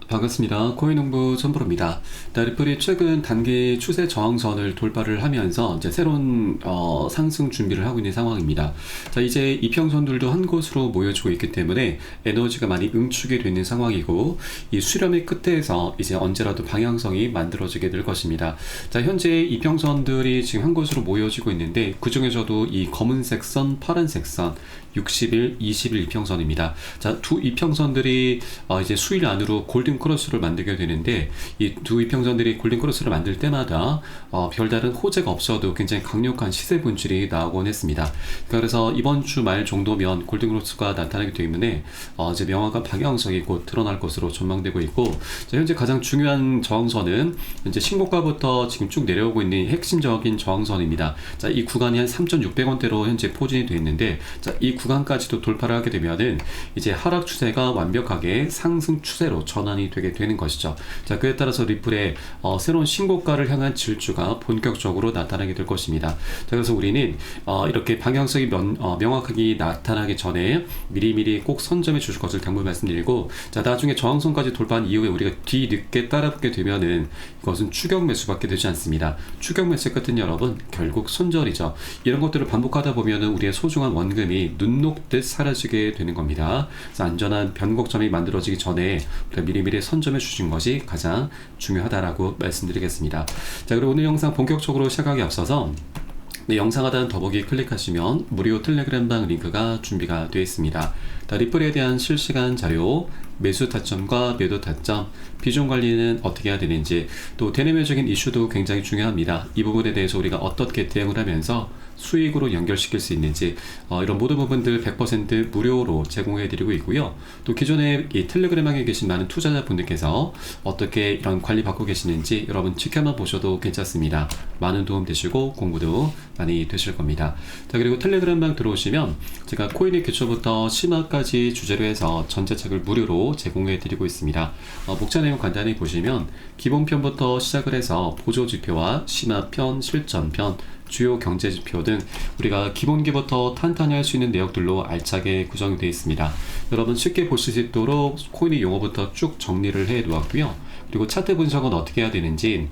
반갑습니다. 코인농부 손프로입니다. 리플이 최근 단기 추세 저항선을 돌파를 하면서 이제 새로운 상승 준비를 하고 있는 상황입니다. 자, 이제 이평선들도 한 곳으로 모여지고 있기 때문에 에너지가 많이 응축이 되는 상황이고, 이 수렴의 끝에서 이제 언제라도 방향성이 만들어지게 될 것입니다. 자, 현재 이평선들이 지금 한 곳으로 모여지고 있는데, 그 중에서도 이 검은색 선, 파란색 선 60일, 20일 이평선입니다. 자, 두 이평선들이 이제 수일 안으로 골든 크로스를 만들게 되는데, 이 두 이평선들이 골든 크로스를 만들 때마다 별다른 호재가 없어도 굉장히 강력한 시세 분출이 나오곤 했습니다. 그래서 이번 주 말 정도면 골든 크로스가 나타나기 때문에 이제 명확한 방향성이 곧 드러날 것으로 전망되고 있고, 자, 현재 가장 중요한 저항선은 이제 신고가부터 지금 쭉 내려오고 있는 핵심적인 저항선입니다. 자, 이 구간이 한 3,600원대로 현재 포진이 되어 있는데, 자, 이 구간까지도 돌파를 하게 되면은 이제 하락 추세가 완벽하게 상승 추세로 전환이 되게 되는 것이죠. 자, 그에 따라서 리플의 새로운 신고가를 향한 질주가 본격적으로 나타나게 될 것입니다. 자, 그래서 우리는 이렇게 방향성이 명확하게 나타나기 전에 미리미리 꼭 선점해 주실 것을 당부 말씀드리고, 자, 나중에 저항선까지 돌파한 이후에 우리가 뒤늦게 따라붙게 되면은 이것은 추격 매수밖에 되지 않습니다. 추격 매수 끝은 여러분 결국 손절이죠. 이런 것들을 반복하다 보면은 우리의 소중한 원금이 눈 녹듯 사라지게 되는 겁니다. 그래서 안전한 변곡점이 만들어지기 전에 우리가 미리미리 선점해 주신 것이 가장 중요하다라고 말씀드리겠습니다. 자, 그리고 오늘 영상 본격적으로 시작하기 앞서서 영상 하단 더보기 클릭하시면 무료 텔레그램방 링크가 준비가 되어 있습니다. 리플에 대한 실시간 자료, 매수 타점과 매도 타점, 비중 관리는 어떻게 해야 되는지, 또 대내면적인 이슈도 굉장히 중요합니다. 이 부분에 대해서 우리가 어떻게 대응을 하면서 수익으로 연결시킬 수 있는지, 이런 모든 부분들 100% 무료로 제공해 드리고 있고요. 또 기존에 이 텔레그램방에 계신 많은 투자자분들께서 어떻게 이런 관리 받고 계시는지 여러분 지켜만 보셔도 괜찮습니다. 많은 도움 되시고 공부도 많이 되실 겁니다. 자, 그리고 텔레그램방 들어오시면 제가 코인의 기초부터 심화까지 주제로 해서 전자책을 무료로 제공해 드리고 있습니다. 목차 내용 간단히 보시면 기본편부터 시작을 해서 보조지표와 심화편, 실전편, 주요 경제지표 등 우리가 기본기부터 탄탄히 할 수 있는 내역들로 알차게 구성이 되어 있습니다. 여러분 쉽게 보실 수 있도록 코인의 용어부터 쭉 정리를 해 놓았고요. 그리고 차트 분석은 어떻게 해야 되는지,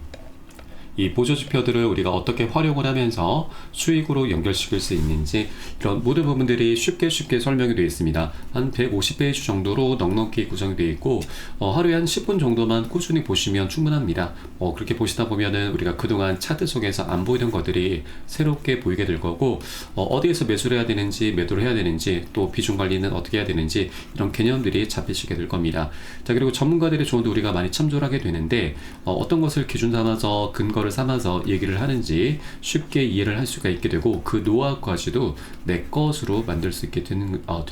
이 보조지표들을 우리가 어떻게 활용을 하면서 수익으로 연결시킬 수 있는지, 이런 모든 부분들이 쉽게 설명이 되어 있습니다. 한 150페이지 정도로 넉넉히 구성이 되어 있고, 하루에 한 10분 정도만 꾸준히 보시면 충분합니다. 그렇게 보시다 보면은 우리가 그동안 차트 속에서 안 보이던 것들이 새롭게 보이게 될 거고, 어디에서 매수를 해야 되는지, 매도를 해야 되는지, 또 비중 관리는 어떻게 해야 되는지, 이런 개념들이 잡히시게 될 겁니다. 자, 그리고 전문가들의 조언도 우리가 많이 참조를 하게 되는데, 어떤 것을 기준 삼아서 근거를 삼아서 얘기를 하는지 쉽게 이해를 할 수가 있게 되고, 그 노하우까지도 내 것으로 만들 수 있게 될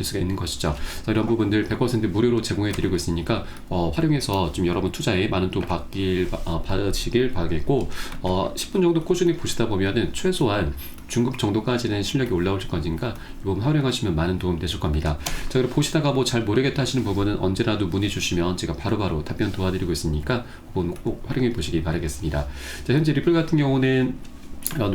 수가 있는 것이죠. 이런 부분들 100% 무료로 제공해 드리고 있으니까 활용해서 좀 여러분 투자에 많은 도움 받으시길 바라겠고, 10분 정도 꾸준히 보시다 보면은 최소한 중급 정도까지는 실력이 올라오실 거니까 이 부분 활용하시면 많은 도움 되실 겁니다. 자, 그리고 보시다가 뭐 잘 모르겠다 하시는 부분은 언제라도 문의 주시면 제가 바로바로 답변 도와드리고 있으니까 그건 꼭 활용해 보시기 바라겠습니다. 자, 현재 리플 같은 경우는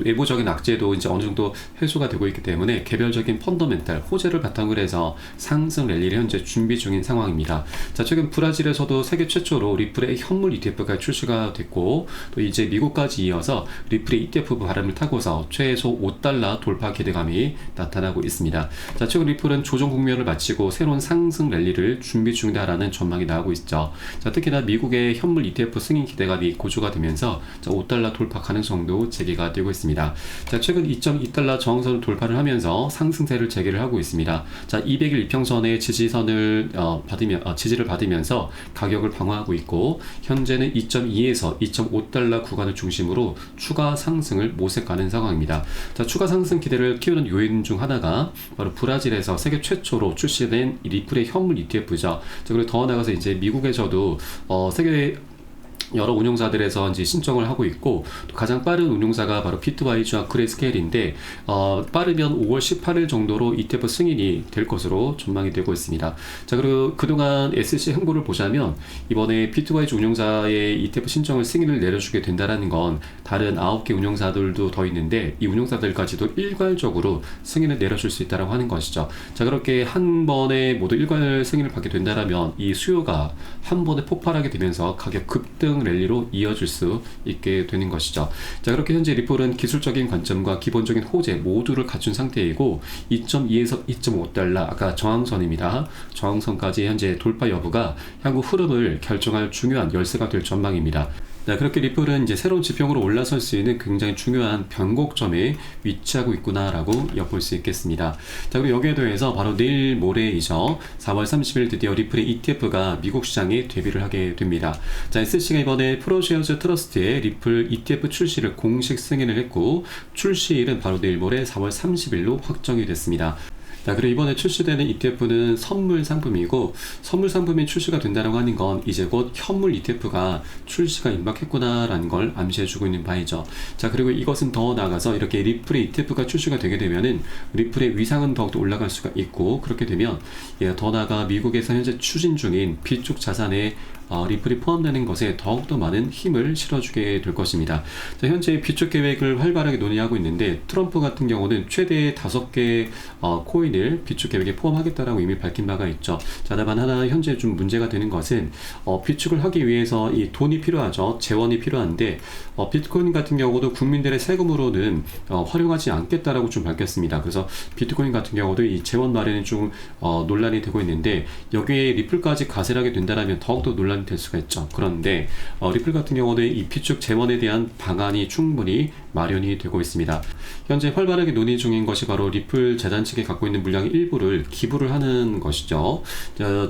외부적인 악재도 이제 어느 정도 해소가 되고 있기 때문에 개별적인 펀더멘탈 호재를 바탕으로 해서 상승 랠리를 현재 준비 중인 상황입니다. 자, 최근 브라질에서도 세계 최초로 리플의 현물 ETF가 출시가 됐고, 또 이제 미국까지 이어서 리플의 ETF 발음을 타고서 최소 $5 돌파 기대감이 나타나고 있습니다. 자, 최근 리플은 조정 국면을 마치고 새로운 상승 랠리를 준비 중이다라는 전망이 나오고 있죠. 자, 특히나 미국의 현물 ETF 승인 기대감이 고조가 되면서 $5 돌파 가능성도 제기가 되고 있습니다. 자, 최근 2.2달러 저항선을 돌파를 하면서 상승세를 재개를 하하고 있습니다. 자, 200일 이평선의 지지선을 지지를 받으면서 가격을 방어하고 있고, 현재는 2.2에서 2.5달러 구간을 중심으로 추가 상승을 모색하는 상황입니다. 자, 추가 상승 기대를 키우는 요인 중 하나가 바로 브라질에서 세계 최초로 출시된 리플의 현물 ETF죠. 자, 그리고 더 나아가서 이제 미국에서도 세계 여러 운용사들에서 이제 신청을 하고 있고, 또 가장 빠른 운용사가 바로 비트와이즈와 그레이스케일인데, 빠르면 5월 18일 정도로 ETF 승인이 될 것으로 전망이 되고 있습니다. 자, 그리고 그동안 SEC 행보를 보자면 이번에 비트와이즈 운용사의 ETF 신청을 승인을 내려주게 된다라는 건 다른 9개 운용사들도 더 있는데, 이 운용사들까지도 일괄적으로 승인을 내려줄 수 있다고 하는 것이죠. 자, 그렇게 한 번에 모두 일괄 승인을 받게 된다면 이 수요가 한 번에 폭발하게 되면서 가격 급등 랠리로 이어질 수 있게 되는 것이죠. 자, 그렇게 현재 리플은 기술적인 관점과 기본적인 호재 모두를 갖춘 상태이고, 2.2에서 2.5달러, 아까 저항선입니다. 저항선까지 현재 돌파 여부가 향후 흐름을 결정할 중요한 열쇠가 될 전망입니다. 자, 그렇게 리플은 이제 새로운 지평으로 올라설 수 있는 굉장히 중요한 변곡점에 위치하고 있구나라고 엿볼 수 있겠습니다. 자, 그리고 여기에 더해서 바로 내일 모레이죠. 4월 30일 드디어 리플의 ETF가 미국 시장에 데뷔를 하게 됩니다. 자, SEC가 이번에 프로쉐어즈 트러스트의 리플 ETF 출시를 공식 승인을 했고, 출시일은 바로 내일 모레 4월 30일로 확정이 됐습니다. 자, 그리고 이번에 출시되는 ETF는 선물 상품이고, 선물 상품이 출시가 된다고 하는 건 이제 곧 현물 ETF가 출시가 임박했구나라는 걸 암시해주고 있는 바이죠. 자, 그리고 이것은 더 나아가서 이렇게 리플의 ETF가 출시가 되게 되면은 리플의 위상은 더욱더 올라갈 수가 있고, 그렇게 되면 더 나아가 미국에서 현재 추진 중인 비축 자산에 리플이 포함되는 것에 더욱더 많은 힘을 실어주게 될 것입니다. 자, 현재 비축 계획을 활발하게 논의하고 있는데, 트럼프 같은 경우는 최대 5개 코인을 비축 계획에 포함하겠다라고 이미 밝힌 바가 있죠. 자, 다만 하나 현재 좀 문제가 되는 것은 비축을 하기 위해서 이 돈이 필요하죠. 재원이 필요한데, 비트코인 같은 경우도 국민들의 세금으로는 활용하지 않겠다라고 좀 밝혔습니다. 그래서 비트코인 같은 경우도 이 재원 마련이 좀 논란이 되고 있는데, 여기에 리플까지 가세하게 된다면 더욱더 논란이 될 수가 있죠. 그런데 리플 같은 경우는 이 비축 재원에 대한 방안이 충분히 마련이 되고 있습니다. 현재 활발하게 논의 중인 것이 바로 리플 재단 측에 갖고 있는 물량의 일부를 기부를 하는 것이죠.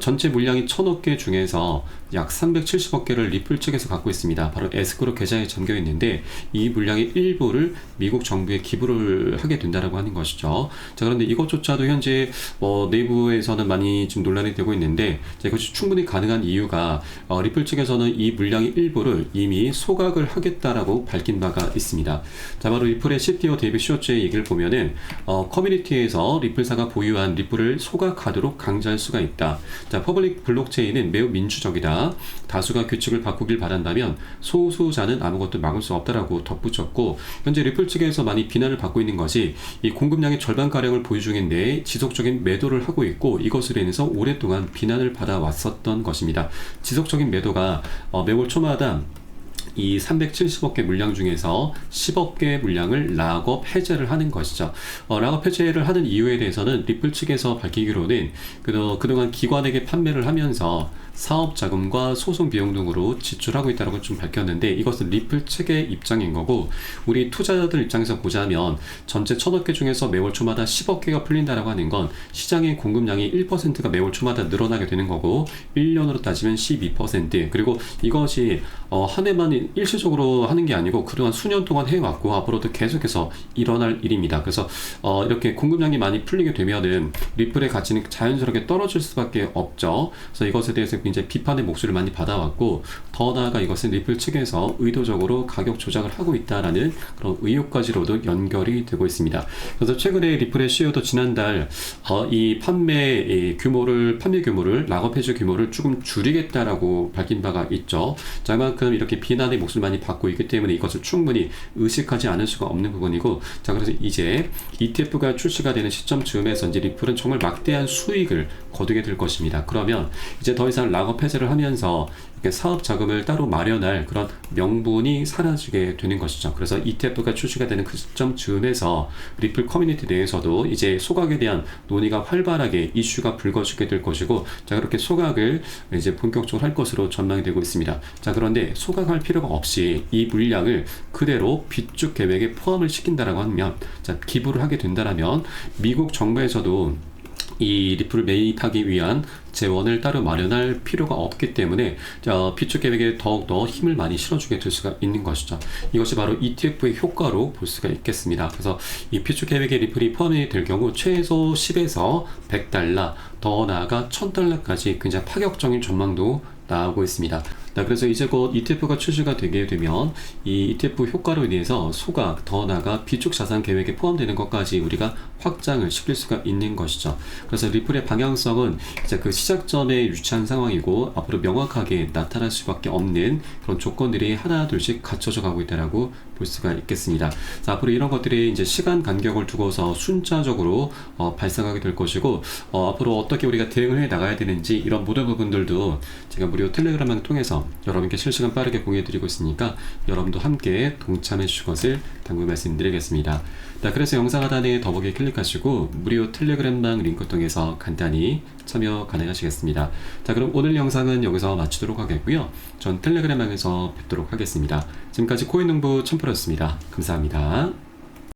전체 물량이 1000억 개 중에서 약 370억 개를 리플 측에서 갖고 있습니다. 바로 에스크로 계좌에 잠겨 있는데, 이 물량의 일부를 미국 정부에 기부를 하게 된다라고 하는 것이죠. 자, 그런데 이것조차도 현재 내부에서는 많이 좀 논란이 되고 있는데, 이것이 충분히 가능한 이유가 리플 측에서는 이 물량의 일부를 이미 소각을 하겠다라고 밝힌 바가 있습니다. 자, 바로 리플의 CTO 데이빗 쇼츠의 얘기를 보면은 커뮤니티에서 리플사가 보유한 리플을 소각하도록 강제할 수가 있다. 자, 퍼블릭 블록체인은 매우 민주적이다. 다수가 규칙을 바꾸길 바란다면 소수자는 아무것도 막을 수 없다라고 덧붙였고, 현재 리플 측에서 많이 비난을 받고 있는 것이 이 공급량의 절반가량을 보유 중인데 지속적인 매도를 하고 있고, 이것으로 인해서 오랫동안 비난을 받아왔었던 것입니다. 지속적인 매도가 매월 초마다 이 370억 개 물량 중에서 10억 개 물량을 락업 해제를 하는 것이죠. 락업 해제를 하는 이유에 대해서는 리플 측에서 밝히기로는 그동안 기관에게 판매를 하면서 사업 자금과 소송 비용 등으로 지출하고 있다고 좀 밝혔는데, 이것은 리플 측의 입장인 거고, 우리 투자자들 입장에서 보자면 전체 1000억 개 중에서 매월 초마다 10억 개가 풀린다라고 하는 건 시장의 공급량이 1%가 매월 초마다 늘어나게 되는 거고, 1년으로 따지면 12%. 그리고 이것이 한 해만 일시적으로 하는 게 아니고 그동안 수년 동안 해왔고 앞으로도 계속해서 일어날 일입니다. 그래서 이렇게 공급량이 많이 풀리게 되면은 리플의 가치는 자연스럽게 떨어질 수밖에 없죠. 그래서 이것에 대해서 굉장히 비판의 목소리를 많이 받아왔고, 더 나아가 이것은 리플 측에서 의도적으로 가격 조작을 하고 있다라는 그런 의혹까지로도 연결이 되고 있습니다. 그래서 최근에 리플의 CEO도 지난달 이 판매 규모를 락업 해주 규모를 조금 줄이겠다라고 밝힌 바가 있죠. 자, 그만큼 이렇게 비난의 목소리를 많이 받고 있기 때문에 이것을 충분히 의식하지 않을 수가 없는 부분이고, 자, 그래서 이제 ETF가 출시가 되는 시점쯤에서 이제 리플은 정말 막대한 수익을 거두게 될 것입니다. 그러면 이제 더 이상 락업 해제를 하면서 사업 자금을 따로 마련할 그런 명분이 사라지게 되는 것이죠. 그래서 ETF가 출시가 되는 그 시점쯤에서 리플 커뮤니티 내에서도 이제 소각에 대한 논의가 활발하게 이슈가 불거지게 될 것이고, 자, 그렇게 소각을 이제 본격적으로 할 것으로 전망이 되고 있습니다. 자, 그런데 소각할 필요가 없이 이 물량을 그대로 비축 계획에 포함을 시킨다라고 하면, 자, 기부를 하게 된다라면 미국 정부에서도 이 리플을 매입하기 위한 재원을 따로 마련할 필요가 없기 때문에 비축 계획에 더욱더 힘을 많이 실어주게 될 수가 있는 것이죠. 이것이 바로 ETF의 효과로 볼 수가 있겠습니다. 그래서 이 비축 계획에 리플이 포함이 될 경우 최소 10에서 100달러, 더 나아가 1000달러까지 굉장히 파격적인 전망도 나오고 있습니다. 자, 그래서 이제 곧 ETF가 출시가 되게 되면 이 ETF 효과로 인해서 소각, 더 나아가 비축 자산 계획에 포함되는 것까지 우리가 확장을 시킬 수가 있는 것이죠. 그래서 리플의 방향성은 이제 그 시작 전에 유치한 상황이고 앞으로 명확하게 나타날 수밖에 없는 그런 조건들이 하나 둘씩 갖춰져 가고 있다라고 볼 수가 있겠습니다. 자, 앞으로 이런 것들이 이제 시간 간격을 두고서 순차적으로 발생하게 될 것이고 앞으로 어떻게 우리가 대응을 해 나가야 되는지 이런 모든 부분들도 제가 무료 텔레그램을 통해서 여러분께 실시간 빠르게 공유해드리고 있으니까 여러분도 함께 동참해 주실 것을 당부 말씀드리겠습니다. 자, 그래서 영상 하단에 더보기 클릭하시고 무료 텔레그램방 링크 통해서 간단히 참여 가능하시겠습니다. 자, 그럼 오늘 영상은 여기서 마치도록 하겠고요. 전 텔레그램방에서 뵙도록 하겠습니다. 지금까지 코인농부 첨프로였습니다. 감사합니다.